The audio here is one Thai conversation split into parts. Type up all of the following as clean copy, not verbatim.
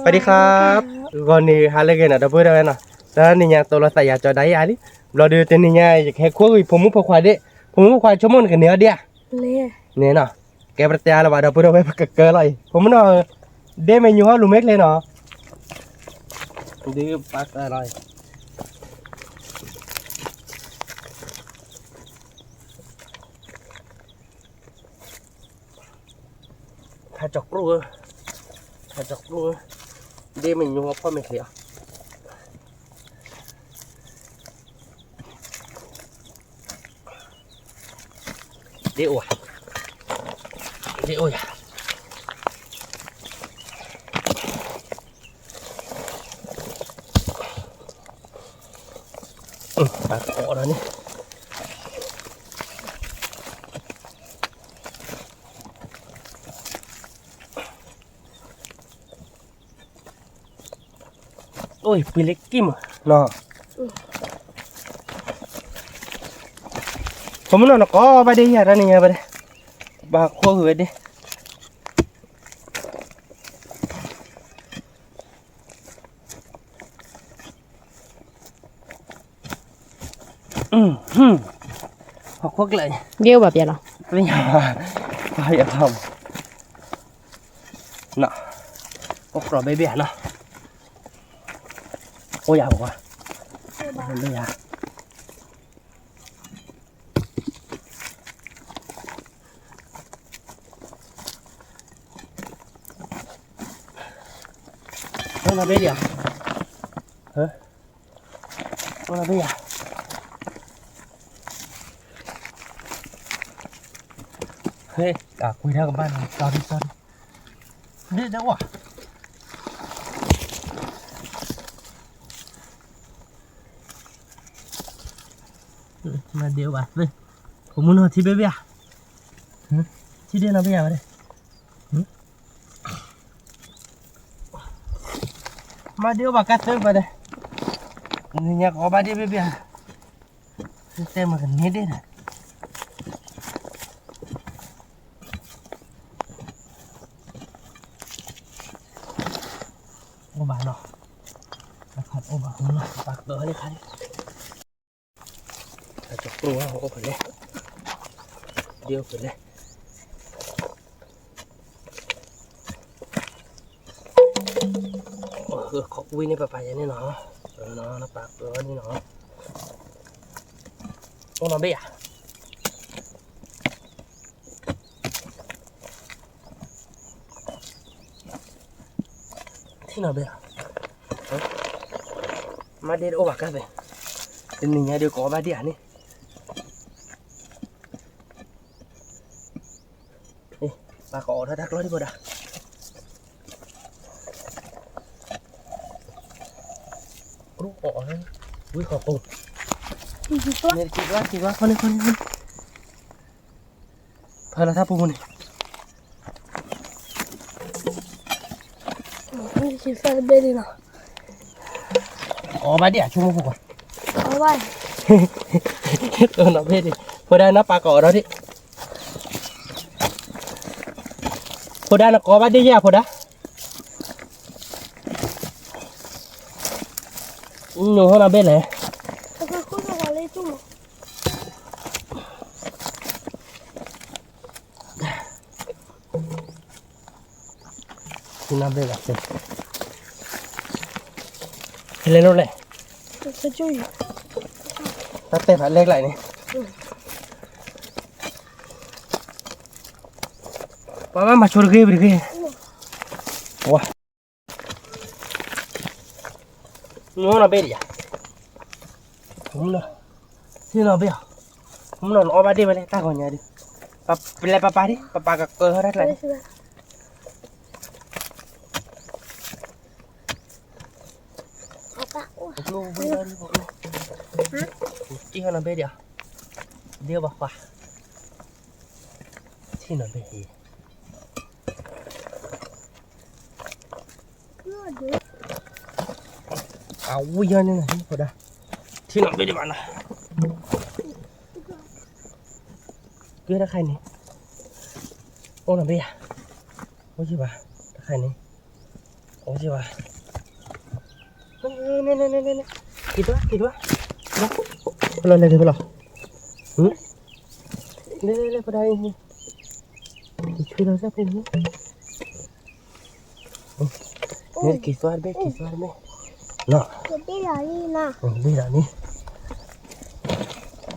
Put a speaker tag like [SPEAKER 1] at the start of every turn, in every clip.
[SPEAKER 1] วัสดีครับก่อนนี้หาเรื่องนะดับเบิลได้ไหมนะแล้วนี่ยังตัวเราใส่ยาจอได้ยังดิเราเดือดนี่ยังแค่ขั้วผมมุกควายดิผมมุกควายชั่วโมงกันเนื้อเดียเนี่ยเนาะแกประเดี๋ยวเราดับเบิลเอาไปเกลือเลยผมเนาะเดเมนูฮะลูเม็กเลยเนาะดื้อปักอะไรถ้าจกรู้เดเมนูฮะพ่อไม่เคลียร์เดี๋ยวปากออกแล้วนี่โอ้ยปีเล็กกิ้มเนาะผมนอนก็ไปได้ยังไงนี่ไปได้บาขั้วหืดดิขอควักเลย
[SPEAKER 2] เบี้ยวแบบยังหรอ
[SPEAKER 1] ไม่อยากไปทำน่ะก็กรอบเบี้ยน่ะโอ้ยบอกว่าไม่อยากต้องมาเบี้ยเฮ้ยต้องมาเบี้ยเฮ้ยคุยเท่ากับบ้านตอนนี่เดี๋ยวว่ะมาเดี๋ยวว่ะเลยผมมุ่งที่เบี้ยที่เดียวเราเบี้ยมาเลยมาเดี๋ยวว่ะกัดเติมไปเลยนี่อยากออกมาเดี๋ยวเบี้ยเต็มมากันนี้เด้อโอ้บ้าเนาะนะครับโอ้บ้าเนาะปากตัวนี่คันจะกลัวโอ้ไปเลยเดี๋ยวไปเลยขอวิ่งในป่าไปอย่างนี้เนาะนะปากตัวนี่เนาะโอ้มาเบี้ยที่nào bây giờ mà đi ô bạc cái về thì mình nhà đều có ba đĩa đi đi bà có đã đắc lo đi bộ đã ú ỏ đấy quý khó cùng này chị quá con đi thôi là tháp bùn này
[SPEAKER 2] chỉ phải bên đi nào
[SPEAKER 1] ba đĩa chung một cục
[SPEAKER 2] có vậy
[SPEAKER 1] nó bên đi hồi đây nó ba cỏ đó đi hồi đây nó có ba đĩa hồi đó nhiều hơn là bên này thì nằm bên này lên luôn này ta tép phải lên lại này bà mà chôn ghê vậy ghê wow nó là bên gì à không là thế nào bây giờ không là nó ba đi bên này ta còn nhà đi papa đi papa cả cơ hết lại luôn bây giờ đi bộ luôn chỉ hơn là bây giờ điêu bạc quả thì là bây giờ bây giờ này này đây thì là bây giờ bạn này cứ đã khai này ô là bây giờ ôi chứ bà đã khai này โอ้ยว่ะเนี่ยกี่ตัวเราเลยพวกเราเลยพอได้ช่วยเราสักคนเนี่ยกี่ตัวเบ้เนาะ
[SPEAKER 2] จะได้หรอนี่นะ
[SPEAKER 1] นี่แหละนี่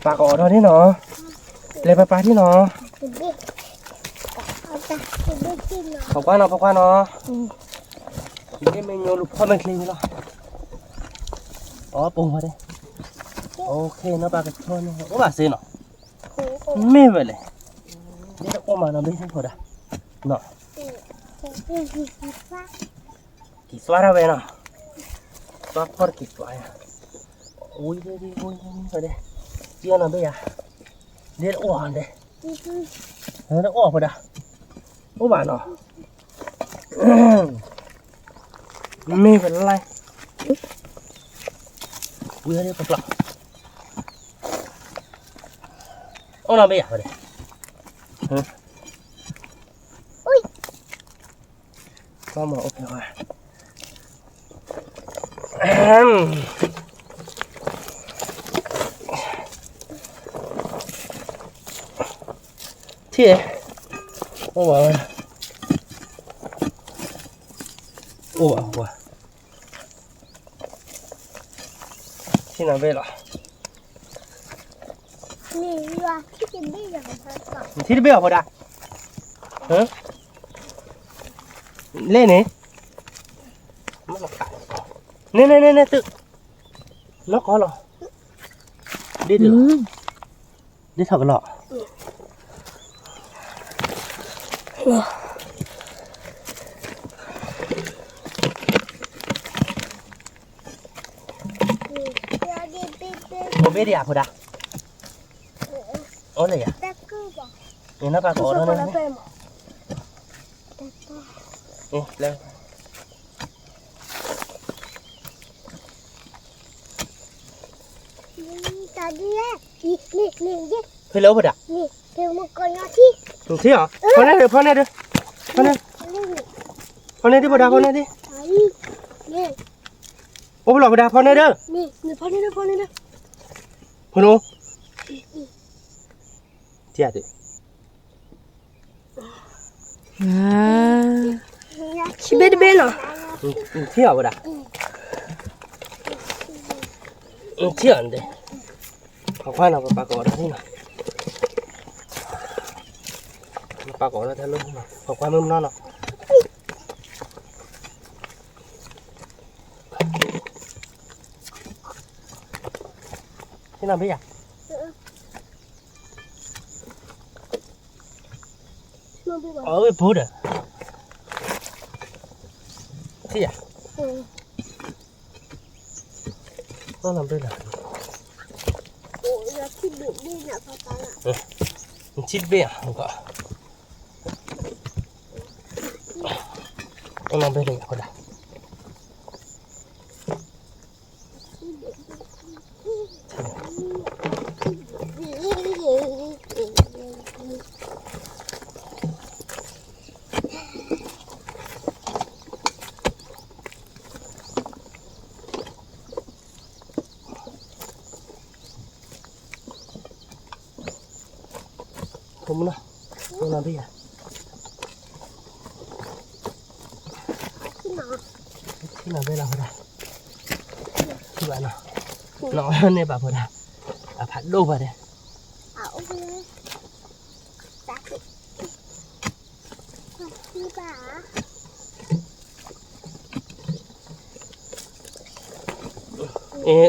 [SPEAKER 1] ปลากอดที่หนอเลยปลาที่หนอ
[SPEAKER 2] จะได้เอาไปจะได้กินเนาะ
[SPEAKER 1] ปลาเนาะนี่เมนูลูกพ่อมันคลีนหรออ๋อปูมาดิโอเคเนาะปลากระชอนเนาะโอ้บาซื้อเนาะไม่เป็นไรนี่เราโอ้มาเนาะไม่ใช่พอดะเนาะกี่สวาระเว้ยเนาะตัวพอกี่สวายโอ้ยเดี๋ยวพอดีเจ้าเนาะเบียเดี๋ยวอ้วนเด้เดี๋ยวอ้วนพอดะโอ้บาเนาะไม่เป็นไรอุ้ยเดี๋ยวปลาโอ้เนาะเบียพอดีก็มาโอเคว่ะที่โอ้ว่ะที่ไหนไปหรอ
[SPEAKER 2] นี่ว่าที่จะได้อย่างไรก่อน
[SPEAKER 1] ที่เบี้ยพอดะฮะเล่นนี่มันกัดเนี่ยตึกnó có rồi đi được đi thật lọ một biết đi à phụ đã ố này à nhìn nó bà cổ đó nữa lên
[SPEAKER 2] นี่
[SPEAKER 1] hơi lâu rồi đã
[SPEAKER 2] นี่เดี๋ยวมันก่อนนะที่
[SPEAKER 1] thế hả con này được con này đi phụ đã con này đi
[SPEAKER 2] นี่
[SPEAKER 1] ô phụ đã con này đó
[SPEAKER 2] นี่พอนี่นะ
[SPEAKER 1] phụ nó thế à được
[SPEAKER 2] ชิเบดเบนเหรอ
[SPEAKER 1] thế hả phụ đã thế à đây học khoan nào bà cổ đó thế nào bà cổ đó thế luôn mà học khoan mâm non nào thế nào bây giờ ở cái phố rồi thế à nó làm đây là
[SPEAKER 2] โอ้ยแล้วที่บิดนี่นะพ่อตาอ่ะ
[SPEAKER 1] chít bẹก็ต้องนำไปเลยคนละผมนะต้องนำไปอ่ะ ที่nào đây là hồiที่บ้านเนาะน้องเนี่ยแบบพอดาผัดดูไปเลย
[SPEAKER 2] เอาไปเลยตักที่บ้า
[SPEAKER 1] เอ๊ะ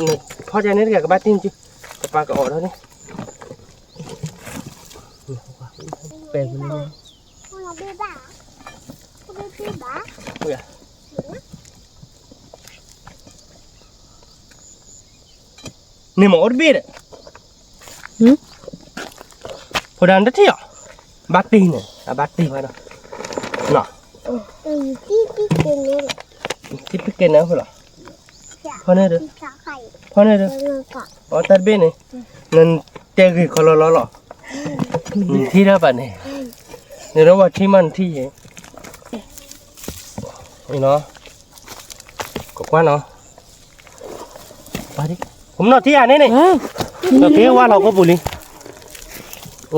[SPEAKER 1] พ่อจะเนี่ยกับบ้านติ้งจีกับปลากระโดดแล้วนี่เป็นมันเลย
[SPEAKER 2] เราไปบ้าไปที่บ้า
[SPEAKER 1] เฮ้ยนี่หมดบีดพอดันได้ที่อ่ะบัตตีเนี่ยบัตตีไปเนาะเนาะ
[SPEAKER 2] ที่กินเลย
[SPEAKER 1] ที่พิกเกนนะเหรอพอเนี่ยเด้อ
[SPEAKER 2] ที่ขาไข่
[SPEAKER 1] พอเนี่ยเด้อ
[SPEAKER 2] แล้วก็
[SPEAKER 1] อ๋อตัดเบนเนี่ยนั่นเจ๊กี่คนละหรอที่ได้ป่ะเนี่ยเนี่ยเราว่าที่มันที่นี่เนาะ ก็กว่าเนาะไปดิผมนอนที่อ่ะนี่นี่เราเพี้ยว่าเราก็บุรี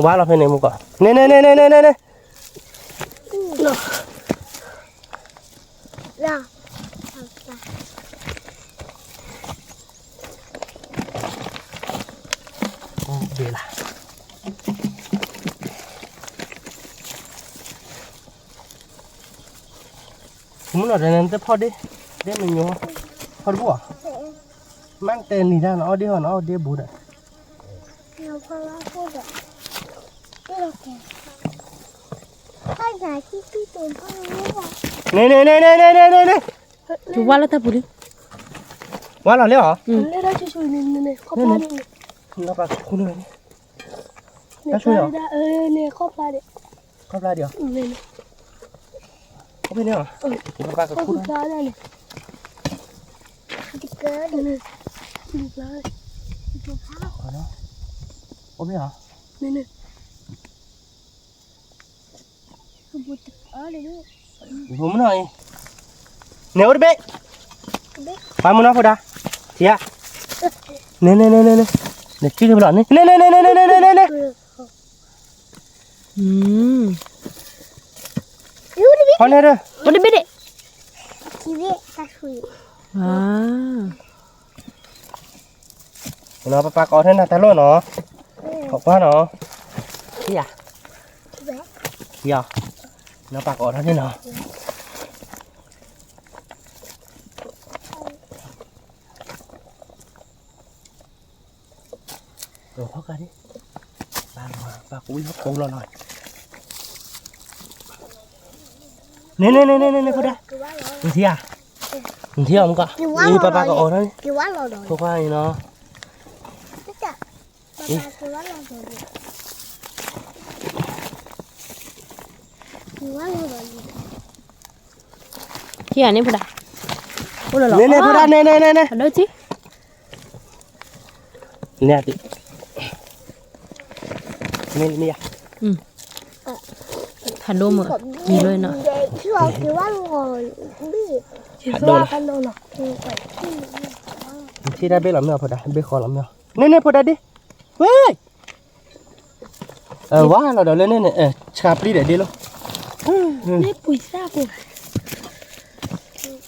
[SPEAKER 1] ว่าเราไปไหนมึงก่อนเน่เน่เน่เน่เน่เน่
[SPEAKER 2] ล่ะ
[SPEAKER 1] เดี๋ยวละผมนอนในนั้นจะพอดิเดี๋ยวมันอยู่พอบัวมันเต้นนี่ได้เนาะเดี๋ยวเนาะเดี๋ยวบูดอ่ะ
[SPEAKER 2] เราพอว่าพูดแบบนี่เราแก่ถ้าอยากที่พี่ตูนพ่อรู้ว่า
[SPEAKER 1] เน่เน่เน่เน่เน่เน่เน่
[SPEAKER 3] ถูกว่าแล้วตาปุริ
[SPEAKER 1] ว่าเราเลี้ยวเหรอ
[SPEAKER 2] นี่ได้ช่วยๆนี่ครอบครัวนี่
[SPEAKER 1] เราไปคุณเลย
[SPEAKER 2] เนี่ยเนี่ยครอบครัวเด็ก
[SPEAKER 1] ก็ปลาเดียว
[SPEAKER 2] เนี่ย
[SPEAKER 1] เขาไปเนี่ยเหรอเราไปกับ
[SPEAKER 2] ครอบ
[SPEAKER 1] คุณ
[SPEAKER 2] ครัวได้เนี่ยติ๊กเกอร์เนี่ยติ๊กเกอร์ติ๊กเกอร์ข้าว
[SPEAKER 1] เนาะเขาไปเหรอ
[SPEAKER 2] เนี่ยคือบุตรเลยด้วย
[SPEAKER 1] ผมหน่อยเนื้อเบ๊ะไปมึงนะพอดาเทียเน่เน่เน่เน่เน่เด็กชื่ออะไรนี่เน่เน่เน่เน่เน่เน่เน่เน่
[SPEAKER 3] อืม
[SPEAKER 2] ยูดิบิ
[SPEAKER 1] พอเนี่ยเด้อ
[SPEAKER 3] วันนี้ไม่ได้
[SPEAKER 2] ทีวีตาคุย
[SPEAKER 3] ว้า
[SPEAKER 1] เนาะปลาเกาะเท่านั้นแต่ล้วนเนาะขอบว่าเนาะเทียเทียเนาะปลาเกาะเท่านี้เนาะเดี๋ยวพ่อกันดิปลากุ้ยเขาโกงเราหน่อยเน่เน่เน่เน่เน่พอดา
[SPEAKER 2] คือว่าเรา
[SPEAKER 1] มึงเที่ยมึงเที่ยวมึงก็มีปลาก็ออกนั่น
[SPEAKER 2] คือว่าเราโดน
[SPEAKER 1] พวกว่านี่เนาะ
[SPEAKER 2] นี่จ้ะคือว่าเราโดนคือว่าเราโดน
[SPEAKER 3] ที่อันนี้พุดาพูดเลยหรอ
[SPEAKER 1] เน่เน่พอดาเน่เน่เน่เน่
[SPEAKER 3] ฮัลโหลจิ
[SPEAKER 1] เนี่ยตินี่อ่ะ
[SPEAKER 3] ทันโดมือมีเลยเนาะ
[SPEAKER 2] คือว่าเราบี้คือว่ากันโดนหรอกคือไปที่
[SPEAKER 1] ที่ได้เบ้หล่อมเนาะพอดาเบ้คอหล่อมเนาะเน่เน่พอดาดิเว้ยว่าเราเดี๋ยวเล่นเนี่ยชาปลีเดี๋ยวดิลูก
[SPEAKER 2] นี่ปุ๋ยซาปุ๋ย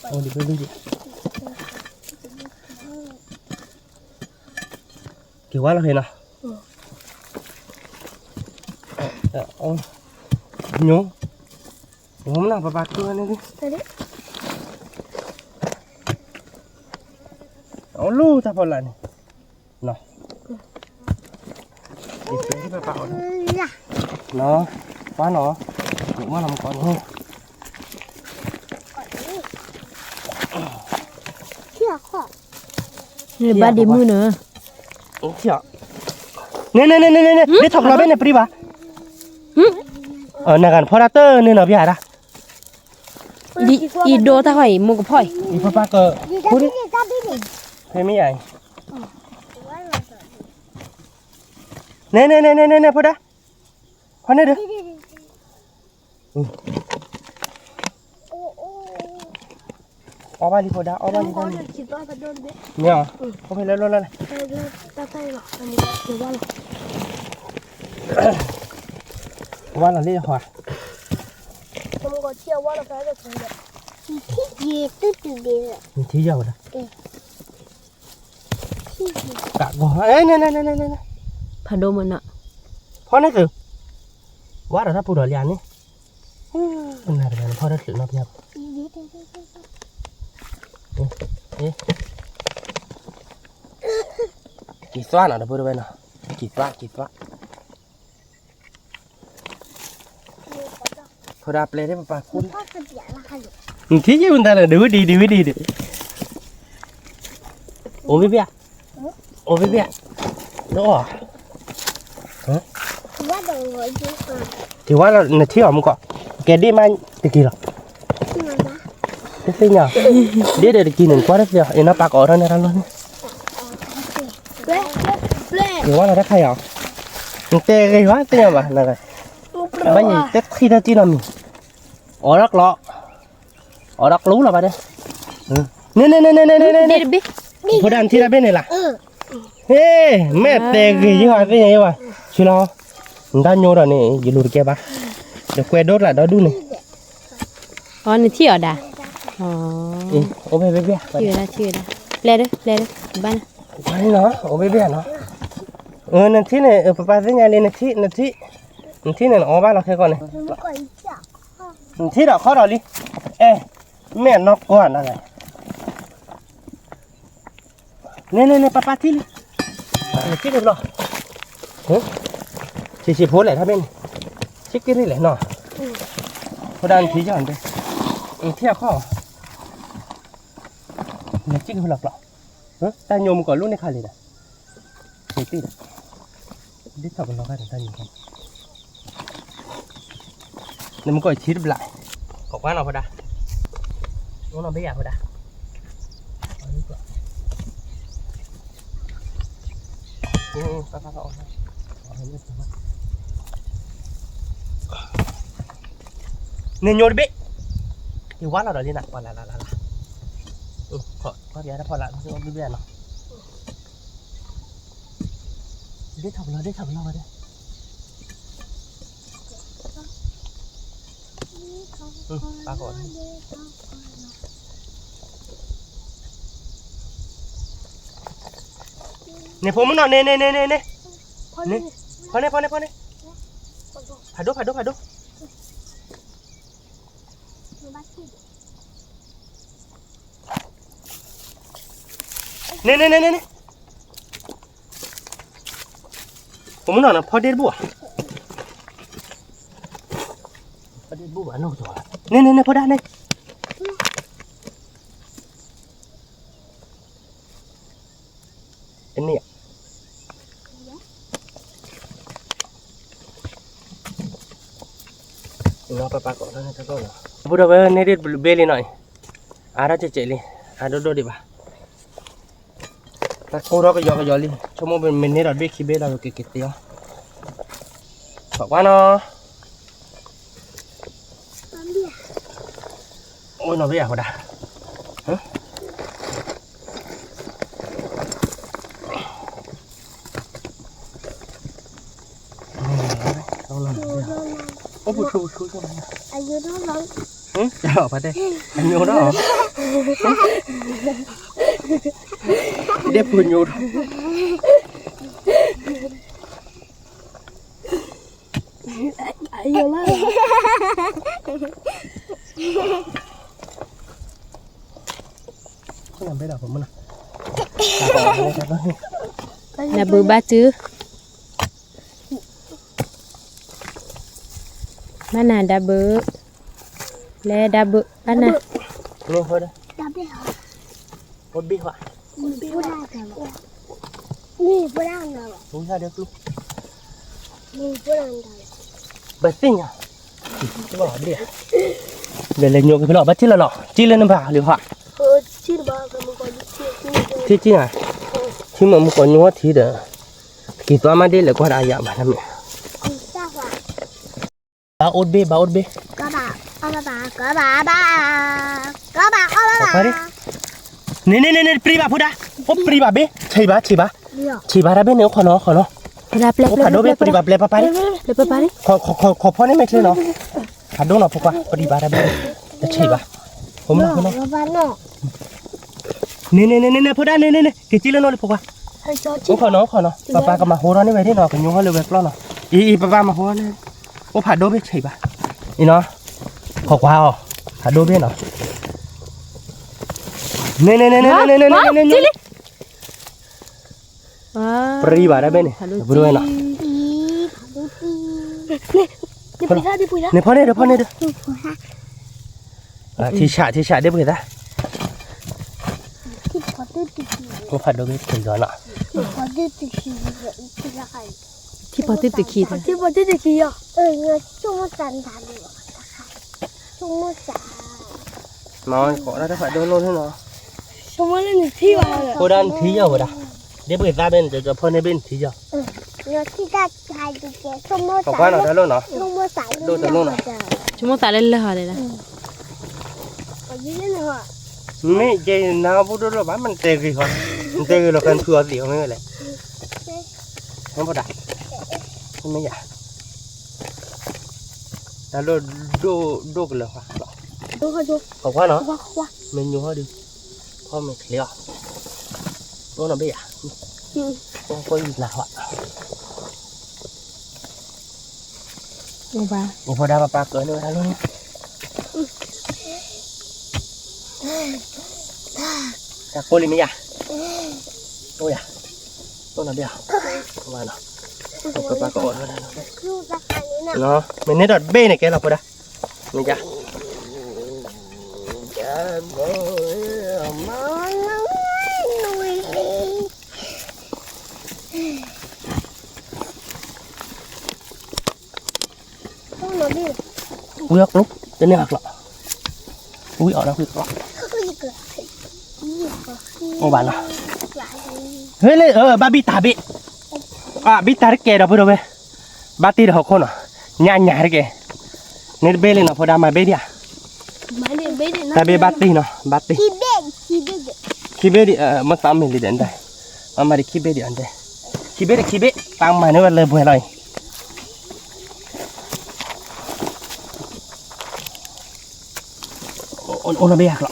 [SPEAKER 1] โอ้ดิเบ้ดิกี่ว่าเราเห็นอ่ะโอ้ยงผมน่ะปลาตัวนี่ดิ
[SPEAKER 2] แต่ดิ
[SPEAKER 1] เอาลูกจะพอละนี่เนาะดิเสียที่ปลาเอาเนาะว่าเนาะหรือว่าเราก่อนนี่
[SPEAKER 2] เชื่อข้อ
[SPEAKER 3] นี่บ้านดีมือเนอะ
[SPEAKER 1] เที่ยวเนี่ยนี่ถกเราเป็นเนี่ยปรีบะนักการพอดเตอร์เนี่ยเนาะพี่หาดะ
[SPEAKER 3] อีโดตาหอยมุกพ่อย
[SPEAKER 1] อีพ่อป้าก็พูดดิเฮ้ยไม่ใหญ่เนี่ยพอดะพอเนี่ยเด้อเอาบ้านดิพอดะเอาบ้านดิพอดะ
[SPEAKER 2] คิดว่าจะโดนเบ็ด
[SPEAKER 1] เนี่ยเขาไปแล้วเลย
[SPEAKER 2] ตาใส่หรอกอันนี้เดี๋ยวว่าหรอก
[SPEAKER 1] ว่าเราเรียกหัว
[SPEAKER 2] ผมก็เชื่อว่าเราจะทำแบบที่เย็ดตื้อเดียว
[SPEAKER 1] มีที่เยอะนะ
[SPEAKER 2] ที่
[SPEAKER 1] กะบ่เอ้ยเนี่ย
[SPEAKER 3] พันโดมือเนาะ
[SPEAKER 1] พอนี่คือว่าเราถ้าปูดอยางนี่มันน่าจะเป็นพอได้ถึงนะพี่ครับกี่สว่านอ่ะเดี๋ยวพูดไปนะกี่สว่านพอดาเปลได้ปะคุณ
[SPEAKER 2] พ่อจะเสียละค่ะ
[SPEAKER 1] ที่ยืนแต่ละดูดีโอ้พี่เบี้ยแล้วอ๋อ
[SPEAKER 2] ว่าโดนเลยจริงอ่ะ
[SPEAKER 1] ถือว่าเราในที่ออกมันก็แกดีมันตะกี้หรอ
[SPEAKER 2] ที่มันนะ
[SPEAKER 1] ได้สิเนี่ยเดี๋ยวตะกี้หนึ่งกว่าได้เดียวเอ็นน้ำปลากอดนั่นแล้วนี่
[SPEAKER 2] เบ๊ะเบ๊ะ
[SPEAKER 1] ถือว่าเราได้ใครอ่ะมันเตะไงวะเตะมานั่นไงไม่ใช่เตะที่นั่นจีนมีอ๋อรักล้ออ๋อรักรู้หรอปะเนี่ย เน่ๆๆๆ
[SPEAKER 3] เด็ดบิ
[SPEAKER 1] ๆพอดันที่ระเบ้นี่ล่ะเฮ้แม่เตะกี่ยี่ห้อได้ยังไงวะชิลล์ด้านโยดนี่อยู่ลูกแกปะเดี๋ยวแกโดดละเดี๋ยวดูนี่
[SPEAKER 3] อ๋อนี่ที่อ๋อดาอ๋อ
[SPEAKER 1] โอ้เบ้เบ้
[SPEAKER 3] ชื่อละแปลเด้บ้าน
[SPEAKER 1] ไปเนาะโอ้เบ้เนาะนั่นที่เนี่ยป้าเสียงเลยนั่นที่เนี่ยอ๋อบ้านเราแค่ก่อนเลย
[SPEAKER 2] ก่อนจ้ะ
[SPEAKER 1] ที่เราเข้าเราลิแม่นอกก่อนอะไรเนี่ยป้าที่ลิที่เรียบร้อยชิพูดเลยถ้าเป็นชิคกี้พายเลยเนาะพอดันที่ย้อนไปเที่ยวข้อเนี่ยชิคกี้พายหลอกตาโยมก่อนรุ่นในคาเลยนะเฮ้ยตีดิขับมันเราได้ถึงตาโยมกันนี่มันก็ชิดไปlạiขอบคุณเราพอดาน้องเราไม่อยากพอดาป้าเอาเนี่ยโยนไปอยู่วัดเราเดี๋ยวนี้นะพอละพอเดี๋ยวพอละเราไม่เบี้ยเนาะได้ทำเราไปได้ปลาก่อนเนี่ยผมมันนอนเนี่ยพอเนี่ยผัดดูเนี่ยผมมันนอนนะพอเด็ดบัวนู่นตัวเนี่ยพอได้เนี่ยอันนี้น้องป้าก่อนนะจะก็เหรอพูดเอาไว้เนี่ยเด็ดเบลี่หน่อยอาจจะเจลี่ดูดิบ้าแต่กูรอก็ยอลี่ชั่วโมงเป็นมินิเราเบคีเบเราเกี่ยวกับบอกว่าเนาะโอ้ยน้องไม่อยากพอได้โอ้บุชูจัง
[SPEAKER 2] อายุเท่าไหร่
[SPEAKER 1] จะออกมาได้อายุเนาะเด็บปุ่นอยู่
[SPEAKER 2] อายุเท่าไหร่
[SPEAKER 1] เขาทำไม่ได้ผมมั้งนะ
[SPEAKER 3] là bự ba chứ ba nà đã bự lê đã bự ba nà
[SPEAKER 1] นี่เขาได้
[SPEAKER 2] ดับเบิ้ล
[SPEAKER 1] บดบี้ว่ะ
[SPEAKER 2] นี่พูดได้แต่ว่านี่พูดได้แต่ว่า
[SPEAKER 1] รู้ใช่เด็กลูก
[SPEAKER 2] นี่พูดได้แต่ว่า
[SPEAKER 1] บัดซิ่งอ่ะจะบอกเดี๋ยวเลยโยกไปหลอกบัดที่ละหลอกจี้เลยน้ำปลาหรือว่า
[SPEAKER 2] ชื่อบ้านก็มึงก็ชื่อ
[SPEAKER 1] ที่อ่ะที่มันก่อนยัวที่เด้อกี่ตัวมาได้เลยก็ได้ยามาทำเนี่ย
[SPEAKER 2] จ้าว่า
[SPEAKER 1] บาอุดเบ
[SPEAKER 2] ก็บ้าเอาบ้าก็บ้าเอาบ้า
[SPEAKER 1] นี่ปรีบาพูดได้โอ้ปรีบาเบใช่บ้าชีบ้าระเบเนี่ยขอเนาะ
[SPEAKER 3] là plek
[SPEAKER 1] โอ้ขาโดเบปรีบาเปลปะไป
[SPEAKER 3] plek pa pare
[SPEAKER 1] ขอพ่อนี่ไม่ใช่เนาะขาโดเนาะพวกว่าปรีบาระเบจะใช่บ้าผมเนาะ
[SPEAKER 2] ก็บ้าเนาะ
[SPEAKER 1] นี่พูดได้นี่กี่จีเลยเนาะพวกว่า
[SPEAKER 2] ให้จอด
[SPEAKER 1] โอ้ขอเนาะป้าก็มาหัวเราะนี่ไปที่เนาะกันยุ่งเขาเลยเว็บล้อเนาะอีป้ามาหัวนี่โอ้ผ่าโดเบใช่บ้าอีเนาะขอว้าวผ่าโดเบเนาะนี่ ปรีบาระเบเนี่ยบริเวณเนาะ
[SPEAKER 2] นี่ไปท่าที่ปุยละ
[SPEAKER 1] เนี่ยพ่อเนี่ยเด้อที่ฉาได้เบื่อละ
[SPEAKER 2] ที่พอดื้อติด
[SPEAKER 1] โอ้ผ่าโดเบถึงก่อนเนาะ
[SPEAKER 2] ที่พอดื้อติดที่ละใคร
[SPEAKER 3] ที่พอติดขี้
[SPEAKER 2] ที่พอดื้อติดอ่ะเงยชุ่มจันทันเลยชุ่มจัน
[SPEAKER 1] น้อยขอได้ผ่าโดนโลให้เนาะ
[SPEAKER 2] ชุ่มเล่นที่ว่า
[SPEAKER 1] โคดันที่เยอะบ่ได้เดี๋ยวเบื่อตาเป็นจะพ่อในเป็นที่เยอะ
[SPEAKER 2] เงยที่ได้ชายดีเจชุ่ม
[SPEAKER 1] ขอว่าเนาะได้แล้วเนาะ
[SPEAKER 2] ชุ่มสาย
[SPEAKER 3] chúng ta lên là hỏi đây là
[SPEAKER 2] ก็ยืนเลยว่ะ
[SPEAKER 1] mấy dây nào bút đó bán mình tê gì không mình tê là cần thừa gì không nữa này không có đặt không mấy dạ ta đô đô đô cái là hoa không quá nó mình nhua đi không mình liều nó là bây giờ không có gì là hoa
[SPEAKER 3] Ô ba.
[SPEAKER 1] một hồi đào bà cởi nữa luôn các cô đi mấy à ôi à tôi làm đi à không ăn nào các bà cởi nó mình nên đặt bê này cái là cô đã mình ra ui ốc lúc tên này lọ ui ở đâu lọ ô bạn à hơi lên ba bít tà bị à bít tà cái đâu bây ba tì được không à nhà nhà cái nên bê lên nó phải đam mà bê đi à ta bê ba tì nó ba tì khi bê đi mất tám mình đi đến đây mà đi khi bê đi đến đây khi bê tăng mà nó lên vừa rồi ôn là bê à lọ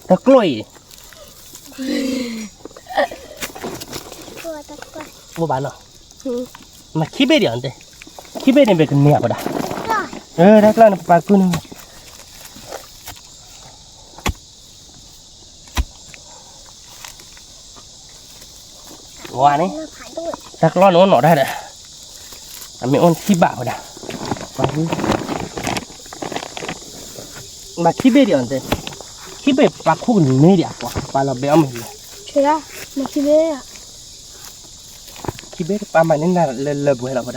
[SPEAKER 1] ta cloi mua bán nào mà khi bê đi ăn đây khi bê này về cái nẹp rồi đã đấy là bà cứ nữa ngoài này chắc lo nó đây đấy mình ôn khi bảo đã mà khi bê đi ăn đây khi bê bà khu này mấy đi quá bà là bé mình
[SPEAKER 2] chơi à mà khi bê à
[SPEAKER 1] khi bê bà mày nên là lờ bùi là bà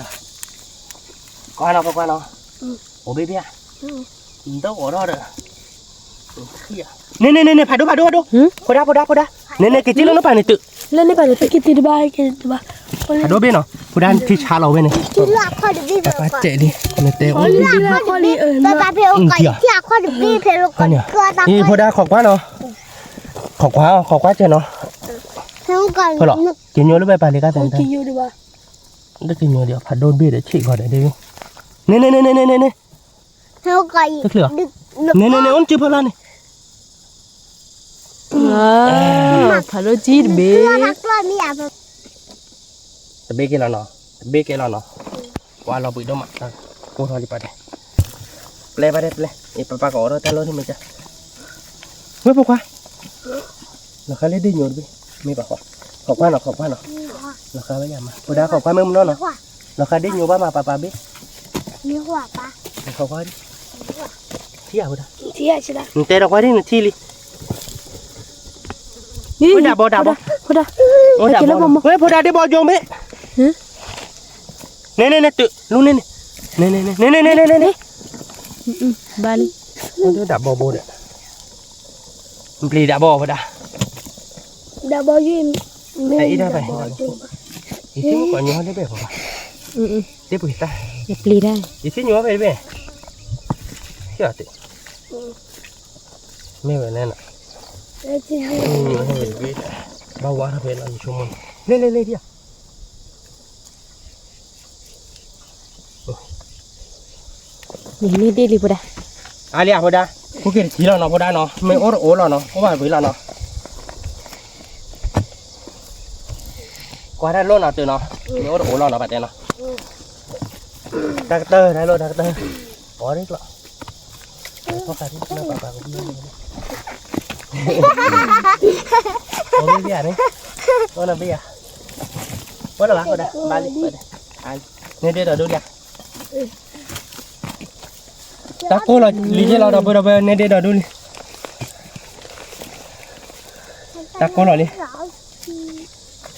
[SPEAKER 1] qua nào ủa bê bê à đâu ở đó rồi nè phải đâu cô đá nè cái chiếc nó phải này tự
[SPEAKER 2] lên đây bà tự cái thứ ba
[SPEAKER 1] phải đâu bên nào cô đá thì chả lâu bên này bà chạy đi nè tê ơi
[SPEAKER 2] bà phải ông cái chia khoa được đi phải lúc còn cưa
[SPEAKER 1] đi cô đá khó quá chơi nó
[SPEAKER 2] không còn
[SPEAKER 1] thôi lọ kêu nhớ lúc bà đi cá tận đây
[SPEAKER 2] kêu được bà
[SPEAKER 1] đất kêu nhớ được phải đôn bê để chị gọi để đi nè
[SPEAKER 2] không còn
[SPEAKER 1] tức lửa nè ôn chưa bao lâu này
[SPEAKER 3] Thả đôi chi bê.
[SPEAKER 1] bê cái là nó qua lo bị đâu mặt ta cô thôi đi bà đây play papa có đó ta luôn thì mình chơi với bao qua nó khai lấy đi nhiều đi mấy bà khó qua nó nó khai bây giờ mà cô đã khó qua mấy nó nó khai đi nhiều ba mà papa biết
[SPEAKER 2] nhiều quá ba
[SPEAKER 1] khó qua đi thi à cô đã
[SPEAKER 2] thi à chị đã
[SPEAKER 1] mình tê đâu qua đi mình thi đi
[SPEAKER 3] Cô đá bò.
[SPEAKER 1] Cô đá đi bò vô mấy. Nè tự luôn nè. Nè.
[SPEAKER 3] Ba đi.
[SPEAKER 1] Cô đá bò đấy. Mình đá bò vào đã.
[SPEAKER 2] Đá bò gì?
[SPEAKER 1] Đây đây vậy. Ý xíu có nhớ đấy bể vào. Tiếp bụi ta.
[SPEAKER 3] Nhập lì đây.
[SPEAKER 1] Ý xíu nhớ về bể. Hiểu tự. Mẹ về lên ạ. Bao quá là về là chúng mình lên đi à
[SPEAKER 3] Mình đi bữa đây
[SPEAKER 1] ali à bữa đây có cái gì là nó bữa đây nó mấy ổ là nó có phải với là nó qua đây luôn nào từ nó mấy ổ là nó phải tên nó đặc tơ đây luôn đặc tơ có đấy lọ có phải nó bà cũng biết có biết à đấy có là biết à có là bác rồi đây ba đi anh nên đây là đâu nhỉ ta cô là lý do là đâu bây nên đây là đâu đi ta cô là đi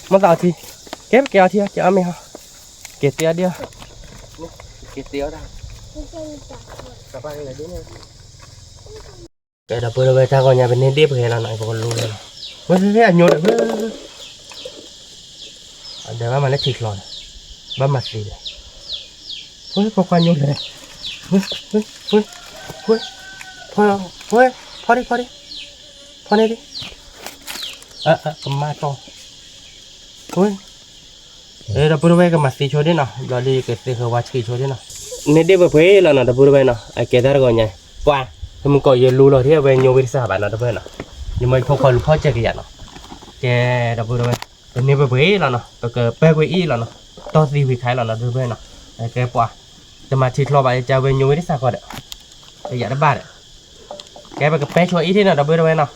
[SPEAKER 1] mất nào thì kép kéo thì kéo mày hả kéo tiêu đi kéo tiêu ra các bạn là đến cái đó bây giờ ta còn nhà bên nên tiếp cái là nói còn luôn rồi với cái nhồi đấy để mà nó thịt lòi ba mặt gì đấy với có qua nhồi này เฮ้ยเฮ้ยเฮ้ยเฮ้ยพอเฮ้ยพอดิมาต่อเฮ้ยเราพูดไว้กับมาสีโชดเนาะเราดีกับสีเขาว่าสีโชดเนาะเนี่ยเดี๋ยวไปแล้วเนาะเราพูดไว้เนาะไอ้แกได้ก่อนไงกว่าถ้ามึงก็ยังรู้เราที่เป็นโยวิสาบานเนาะเราพูดเนาะยังไม่พอคนพ่อเจอกันเนาะแกเราพูดไว้ตอนนี้ไปแล้วเนาะก็เกิดไปกุยอีแล้วเนาะต่อสีวิขายแล้วเนาะเราพูดเนาะไอ้แกกว่าจะมาที่คลอไปจะเป็นโยวิสาก่อนเด้อไอ้ยาได้บ้าเด้อแกไปกับเป้ช่วยอีที่เนาะเราพูดไว้เนาะ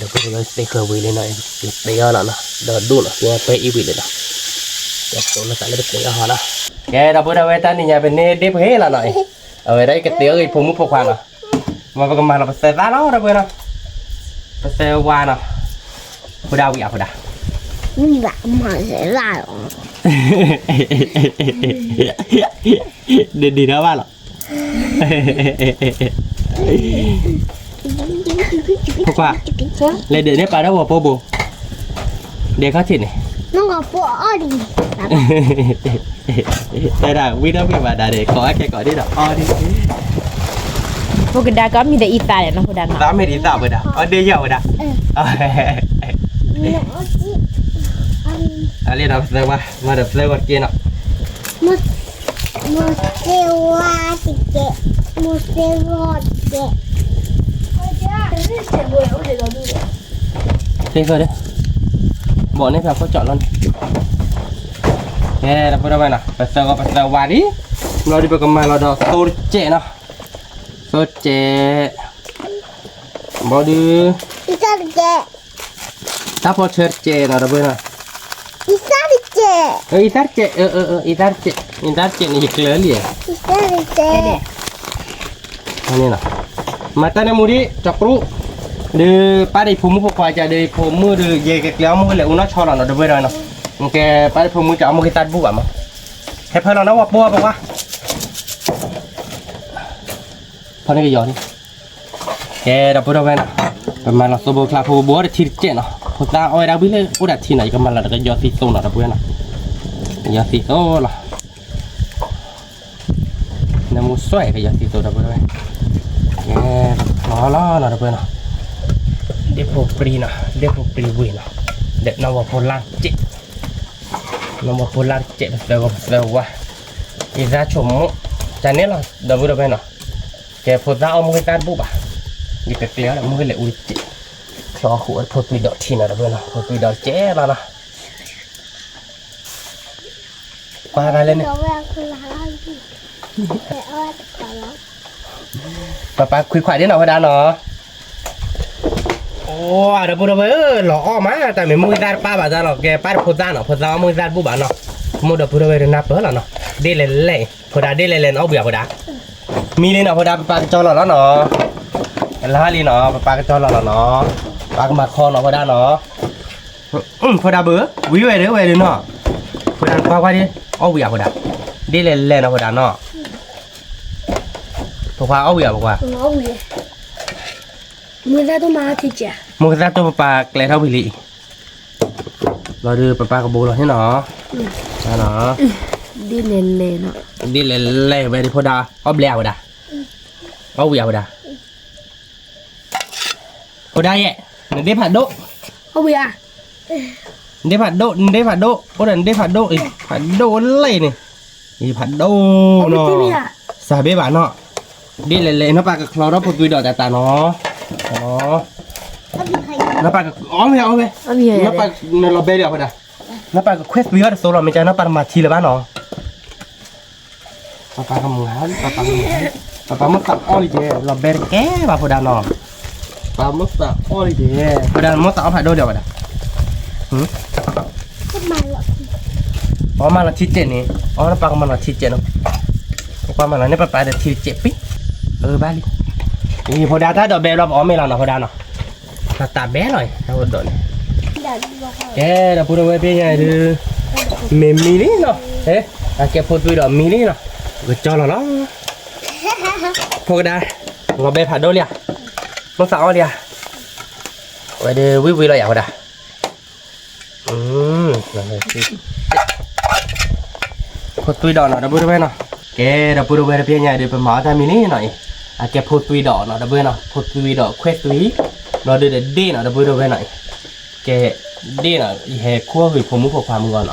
[SPEAKER 1] เราพูดว่าสเต็กเคอร์วิเลยนะสเต็กอะไรนะเดี๋ยวดูนะยังไปอีวิเลยนะเดี๋ยวตัวนั้นใส่เลยสเต็กอะไรนะแกเราพูดว่าตอนนี้ยังเป็นเด็กเฮ้ยละหน่อยเอาไว้ได้กระเตี้ยไอ้ผมมุกพกควานนะมาประมาณเราไปเซตแล้วเราพูดนะไปเซตวานนะพูดดาวิอ่ะพูดดา
[SPEAKER 2] 你咋买谁来了？
[SPEAKER 1] ดีนะว่าหรอพกว่าเลยเดี๋ยวนี้ไปแล้วว่าโปโบเดี๋ยวเขาถิ่นนี่
[SPEAKER 2] 那个不二的，
[SPEAKER 1] แต่ด่างวิ่งต้องวิ่งมาด่าเด็กขอแค่ก่อนที่ดอกอ้อที่
[SPEAKER 3] พวกกระดาก็มีแต่อีตาแหละน้องพวกดัน
[SPEAKER 1] ร้านไม่ดีต่อไปด่าอ๋อเดี๋ยวเยอะไปด่าอะไรนะเซว่ามาดับเซว่ากินอ่ะ
[SPEAKER 2] 木西瓜子的，木西瓜的。我家真是见过有这个路的。
[SPEAKER 1] เท่เลยบอกนี่ครับเขาจอดแล้วแกเราพูดอะไรนะภาษาวารีเราdi bagaimanaเราdah sorceนะ sorce body
[SPEAKER 2] Bisa deh.
[SPEAKER 1] apa sorceนะเราพูดนะ
[SPEAKER 2] Bisa deh.
[SPEAKER 1] itarce itarceนี่เคลียร์เลย
[SPEAKER 2] Bisa deh.
[SPEAKER 1] อันนี้นะmatanya muri cakru de pada ibumu pokok aja de ibumu de ye kekliamu le una chola no de bera no oke pada ibumu kamu kita buka mah hepa no wa po apaพอนี่ก็ย้อนแกเราพูดเอาไว้นะประมาณเราสบู่คลาพูบัวได้ทีเจนะพอตาอ้อยเราไปเลยอุดที่ไหนก็มันเราก็ย้อนสีโซนเราพูดนะย้อนสีโซนละน้ำมูสวยก็ย้อนสีโซนเราพูดเอาไว้แกล้อเราพูดนะเด็กพวกปรีนะเด็กพวกปรีวินะเด็กนวพลาเจนวพลาเจแบบเดียวว่าอีจ้าชมจานนี้เราเราพูดเอาไว้นะแกพอจะเอามือการบุบอ่ะยิ่งเปรี้ยวแล้วมือเลยอุ้ยเจ๊คลอหัวพอตุยดอกทีน่ะเพื่อนนะพอตุยดอกเจ๊แล้วนะปลาอะไรเนี่ยป้าคุยขวายได้หน่อยพอดาเนาะโอ้เดี๋ยวพูดไปหล่อมาแต่ไม่มือการป้าบ้าจ้าหรอกแกป้าพอจ้าเนาะพอจ้าเอามือการบุบอ่ะเนาะมือเดี๋ยวพูดไปเรื่องนับเปล่าเนาะเดลเล่พอดาเดลเล่เอาเบียร์พอดามีเลยเนาะพอดาปลากระจอหล่อแล้วเนาะแล้วลีเนาะปลากระจอหล่อแล้วเนาะปลากระมาคอเนาะพอดาเนาะพอดาเบื่อวิวเว้ยเนาะพอดาปลากว่าดิเอาเบียร์พอดาดีเลยเนาะพอดาเนาะพอพาเอาเบียร์บอกว่า
[SPEAKER 2] เอาเบียร์มือได้ตัวมาที่เจ้า
[SPEAKER 1] มือได้ตัวปลาแกล้เท่าพิลีเราดูปลากระโบเราให้เนาะเนาะ
[SPEAKER 3] ดีเล่เนาะ
[SPEAKER 1] ดีเล่ไปดิพอดาเอาเบียร์พอดาเอาเบียร์พอดาพอดาแย่เดี๋ยวผัดโด
[SPEAKER 2] เอาเบียร์
[SPEAKER 1] เดี๋ยวผัดโดโอ้เดี๋ยวผัดโดอีผัดโดอะไรนี่อีผัดโดเนาะสาเบบานเนาะดีเลยเนาะปลากระคลอเราพอตุยดอกตาเนาะเนาะน้าปลากระอ๋อไม่เอาเลยน้าปลาเราเบรเดียวพอดาน้าปลากระเควสเบียร์โซโล่ไม่ใช่น้าปลามาทีเลยบ้านเนาะปลากระหมูปลาหมึกตับอ้อยเจเราเบรแก่ป่ะพอดาเนาะปลาหมึกตับอ้อยเจพอดาหมึกตับเอาผัดโดเดียวพอดาอ๋อมาละทีเจนี่อ๋อน้าปลาก็มาละทีเจเนาะปลามาละเนี่ยปลาเดี๋ยวทีเจปิ๊บ้าลินี่พอดาถ้าดอกเบลเราอ๋อไม่เราเนาะพอดาเนาะตาแบ๊หน่อยเราโดนแกเราพูดเอาไว้เป็นไงดูเมมีนี่เนาะเฮ้ยแกพูดไปดอกมีนี่เนาะก็จอเราเนาะพอดาเราเบลผัดโดเลียมันสาวเลีย vậy đi quý vị lại à phốt tùy đỏ nó đã bơi đâu nào cái đã bơi đâu về phía nhà để phải mở ra mini này cái phốt tùy đỏ nó đã bơi nào phốt tùy đỏ khoét tùy nó để đi nó đã bơi đâu về này cái đi nó hè cua vìผมmuốnความก่อน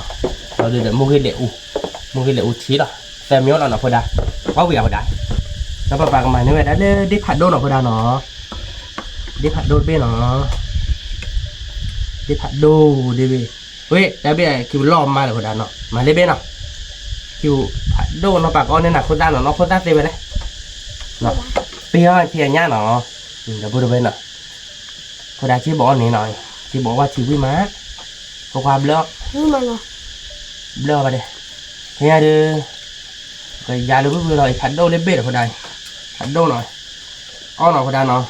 [SPEAKER 1] nó để mua cái liệu chí đó xem nhớ nó phải đá có việc phải đá nó bà cái mày như vậy đã điผัดđô nó phải đá nó điผัดđô bên nó điผัดđô đi về ôi đã bây giờ kiểu lòm mà là phải đá nó mà lên bên nào kiểuผัดđô nó bà con nên là khôn ra nó khôn ra đi về đấy nó bia thì nhá nó đã bơi bên nào phải đá chỉ bỏ này nói chỉ bỏ qua chỉ quý má có qua blog blog vào đây thế nha đưa cái giá được vừa rồiผัดđô lên bếp rồi đâyผัดđô rồi con nó phải nó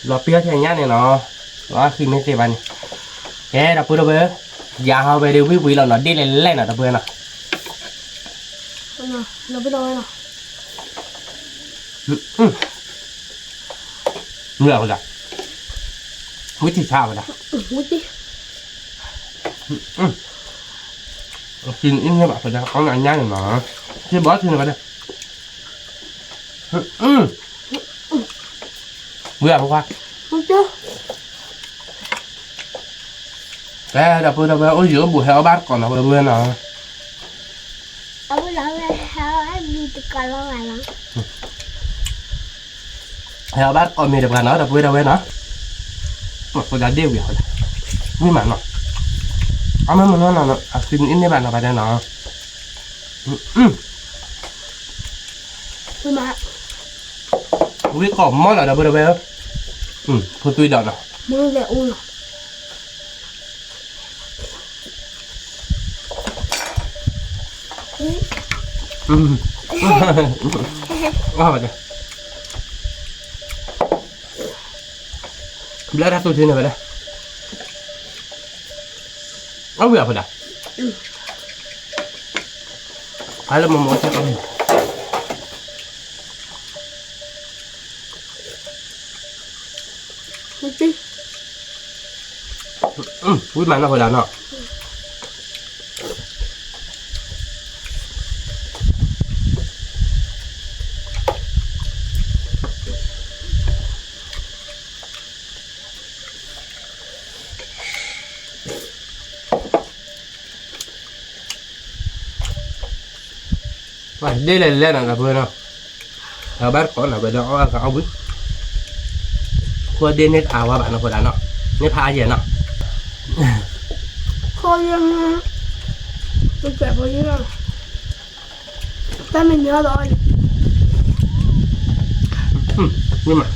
[SPEAKER 1] lò pia thì nhá này nó khi mấy cái này cái đập bữa đâu giá họ về đều quý là nó đi lên là đập bữa nào
[SPEAKER 2] nó biết đâu nào
[SPEAKER 1] ngựa rồi đó quý thì sao rồi đó
[SPEAKER 2] quý tí
[SPEAKER 1] xin ít các bạn phải ra có ngại nhá này nó chứ bó thì này đây vừa không qua
[SPEAKER 2] không chưa
[SPEAKER 1] cái đập bữa ở giữa buổi heo bát còn là bữa nào
[SPEAKER 2] ở bữa đó em đi từ còn lâu ngày lắm
[SPEAKER 1] heo bát còn mình được là nó đập bữa đâu bên nó có giá đều vậy nhưng mà nó mấy mình nó xin ít mấy bạn nào phải đây nó
[SPEAKER 2] nhưng mà
[SPEAKER 1] quý có món là đập bữa đâu bên thôi tùy đợt nào
[SPEAKER 2] mưa về u
[SPEAKER 1] wow vậy bữa ra tôi xin này vậy đây áo vừa phải đặt hay là một món cho con
[SPEAKER 2] quý tí
[SPEAKER 1] quý mà nó phải đặt nó vậy đây là lên là vừa nào là bác có là bây giờ có ông biết qua đi nét ảo bạn nó phải đá nó nét pha gì nó
[SPEAKER 2] thôi tôi chạy bao nhiêu rồi ta mình nhớ rồi
[SPEAKER 1] nhưng mà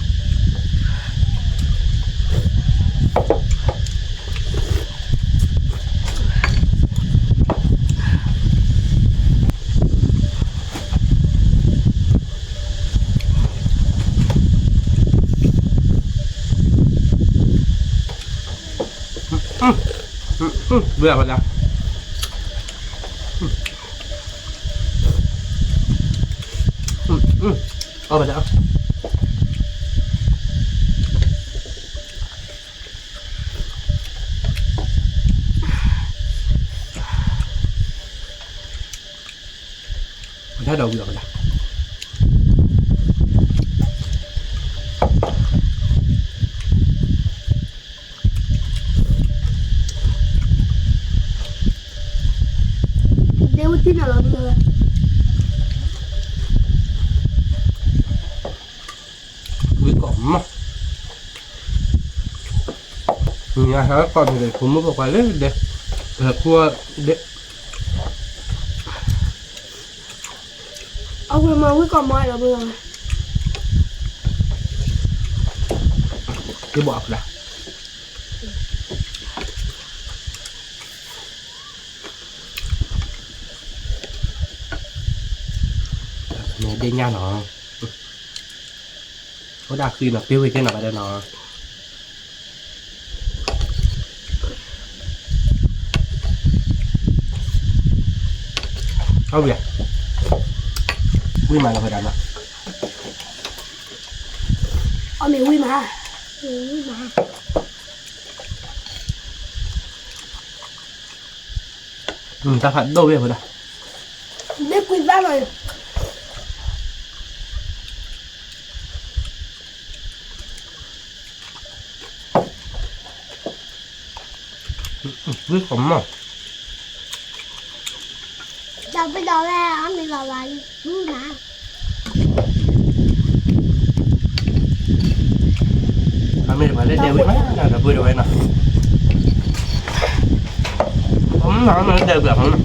[SPEAKER 1] vừa vào đó vào đó thấy đầu vừa vào đó
[SPEAKER 2] tí nào làm được
[SPEAKER 1] quý cổng mà nhà hết còn thì để cũng muốn vào lấy để cua để
[SPEAKER 2] ông mà quý còn mai là bây giờ
[SPEAKER 1] cái bọt là đi nha nó có đặc khi là tiêu cái nào đây nó không vậy quy mà là phải đảm bảo
[SPEAKER 2] ông này quy mà
[SPEAKER 1] ta phạt đâu bây giờ đó
[SPEAKER 2] Để quỳ ba rồi.
[SPEAKER 1] biết không mà
[SPEAKER 2] Đâu bây giờ ra ăn đi vào lại vui mà.
[SPEAKER 1] mình phải lên đều với mấy là vui rồi nè không nó đều được không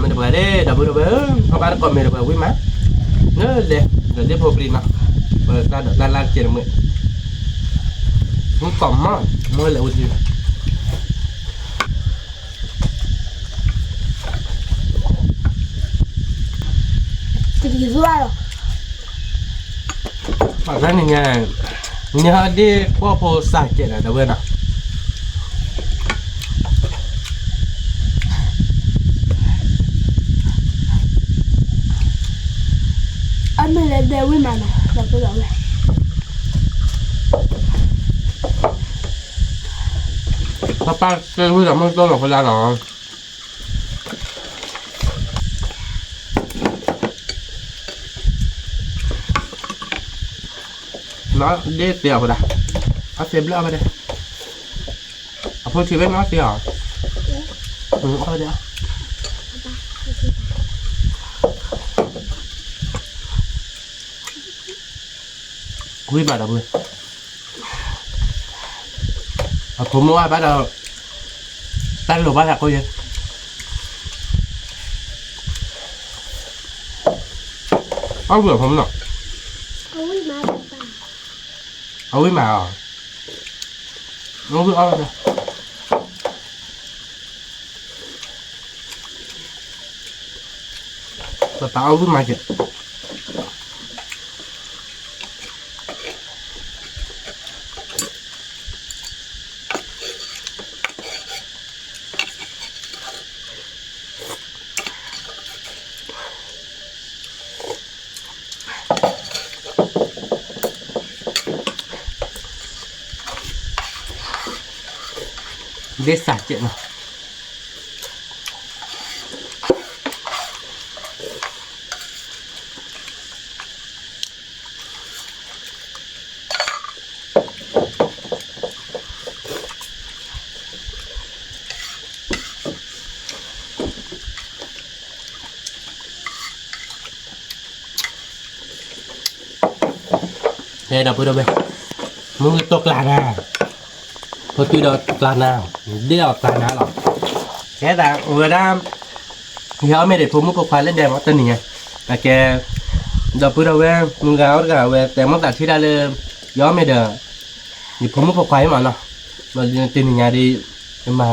[SPEAKER 1] mình phải đi đập vui rồi không ăn còn mình phải vui má nữa để tiếp tục đi nào rồi ta được lan chuyện mình không còn mà mới lại gì
[SPEAKER 2] Thì vui rồi.
[SPEAKER 1] bản thân nhà nhà đi qua phố sài chuyện là đâu nào
[SPEAKER 2] Ăn mình lên đều với mà nè. Đâu bây giờ này.
[SPEAKER 1] Papa cái vui lắm tôi là phải ra nó nó đi tiểu rồi đã nó xem lỡ vào đây thôi thì biết nó tiểu thôi đấy quý bà đâu rồiผมว่าบ้านเราตั้งหรือบ้านหลักก็ยังเอาเบื่อผมหรอก
[SPEAKER 2] Ôi mà bà.
[SPEAKER 1] เอาไว้มาอ่ะเอาเบื่อเอาเลยแต่ตาเอาไว้มาเจ็ดได้สาดเจ็ดเนาะเฮ้ยดับเบิลดับเบิลมึงตกลาน่ะพอตีดอกลาน่ะเดี๋ยวกลาน่ะหรอแค่แต่เวลาเฮียไม่ได้พูดมุกควายเล่นแดงมาตั้งนี่แต่แกดับเบิลดับเบิลมึงก็เอาแต่เวแต่เมื่อตัดที่ได้เลยย้อมไม่เด้อนี่พูดมุกควายมาเนาะเราตีนี่ไงดีมา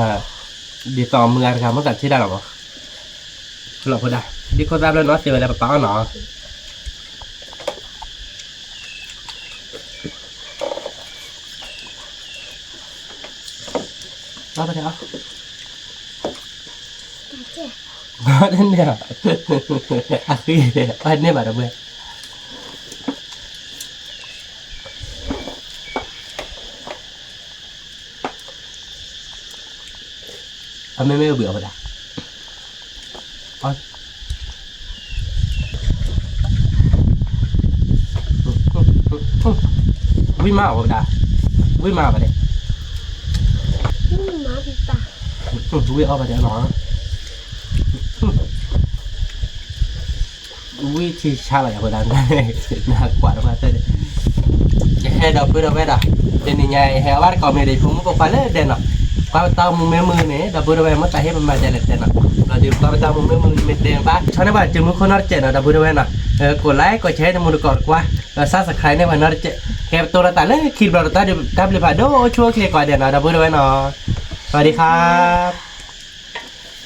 [SPEAKER 1] ดีต่อมึงอะไรกันเมื่อตัดที่ได้หรอหลอกก็ได้ดีเขาทราบแล้วเนาะเสียเวลาเปล่าเนาะเอาไปเถอะนั่นเนี่ยอ่ะคืออันนี้แบบอะไรทำไมไม่เบื่อไปล่ะอ๋อวิ่งมาเอาไปด่าวิ่งมาไปเลย
[SPEAKER 2] Ôi mà bà.
[SPEAKER 1] Ui ơ bà đéo nó Ui thì sao lại ở đằng này là quả đâu mà tên hè đầu bữa đầu bé đó tên này nhảy hè bắt còn mày để phun một phải lấy đèn nào qua tao một mấy mươi này đầu bữa đầu bé mất tay hết mà đèn đèn nào là điều qua tao một mấy mươi đèn bát cho nên bạn chừng một con nó chạy nào đầu bữa đầu bé nào của lái có chế một cọt qua và sát sạc khai này mà nó chạy kẹp tôi là tại lấy khi vào ta được đáp lại phải đố chua khi quả đèn nào đầu bữa đầu bé nào สวัสดีครับ